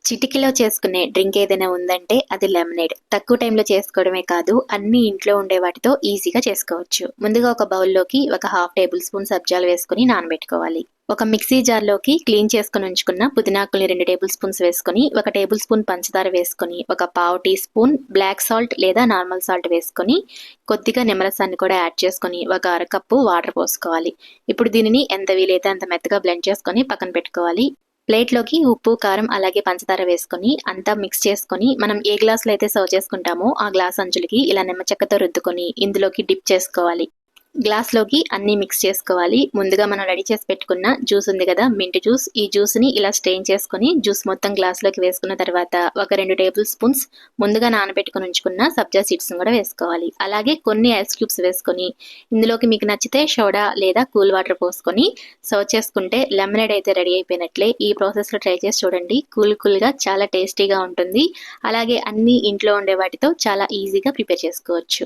చిటికెలో చేసుకునే డ్రింక్ ఏదైనా ఉందంటే అది లెమనేడ్. తక్కువ టైంలో చేసుకోవడమే కాదు, అన్నీ ఇంట్లో ఉండే వాటితో ఈజీగా చేసుకోవచ్చు. ముందుగా ఒక బౌల్‌లోకి ఒక హాఫ్ టేబుల్ స్పూన్ సబ్జాలు వేసుకొని నానబెట్టుకోవాలి. ఒక మిక్సీ జార్‌లోకి క్లీన్ చేసుకొని ఉంచుకున్న పుదీనాకుల్ని 2 టేబుల్ స్పూన్స్ వేసుకొని, ఒక టేబుల్ స్పూన్ పంచదార వేసుకొని, ఒక పావు టీ స్పూన్ బ్లాక్ సాల్ట్ లేదా నార్మల్ సాల్ట్ వేసుకొని, కొద్దిగా నిమ్మరసాన్ని కూడా యాడ్ చేసుకొని, ఒక అరకప్పు వాటర్ పోసుకోవాలి. ఇప్పుడు దీనిని ఎంత వీలైతే అంత మెత్తగా బ్లెండ్ చేసుకొని పక్కన పెట్టుకోవాలి. ప్లేట్‌లోకి ఉప్పు, కారం అలాగే పంచదార వేసుకొని అంతా మిక్స్ చేసుకొని, మనం ఏ గ్లాస్‌లో అయితే సర్వ్ చేసుకుంటామో ఆ గ్లాస్ అంచులకి ఇలా నిమ్మ చెక్కతో రుద్దుకొని ఇందులోకి డిప్ చేసుకోవాలి. గ్లాస్‌లోకి అన్నీ మిక్స్ చేసుకోవాలి. ముందుగా మనం రెడీ చేసి పెట్టుకున్న జ్యూస్ ఉంది కదా! Mint juice. ఈ జ్యూస్‌ని ఇలా స్ట్రెయిన్ చేసుకొని జ్యూస్ మొత్తం గ్లాస్‌లోకి వేసుకున్న తర్వాత ఒక 2 టేబుల్ స్పూన్స్ ముందుగా నానబెట్టుకొని ఉంచుకున్న సబ్జా సీడ్స్‌ని కూడా వేసుకోవాలి. అలాగే కొన్ని ఐస్ క్యూబ్స్ వేసుకొని ఇందులోకి మీకు నచ్చితే సోడా లేదా కూల్ వాటర్ పోసుకొని సర్వ్ చేసుకుంటే లెమనేడ్ అయితే రెడీ అయిపోయినట్లే. ఈ ప్రాసెస్‌లో ట్రై చేసి చూడండి. కూల్‌గా చాలా టేస్టీగా ఉంటుంది. అలాగే అన్నీ ఇంట్లో ఉండే వాటితో చాలా ఈజీగా ప్రిపేర్ చేసుకోవచ్చు.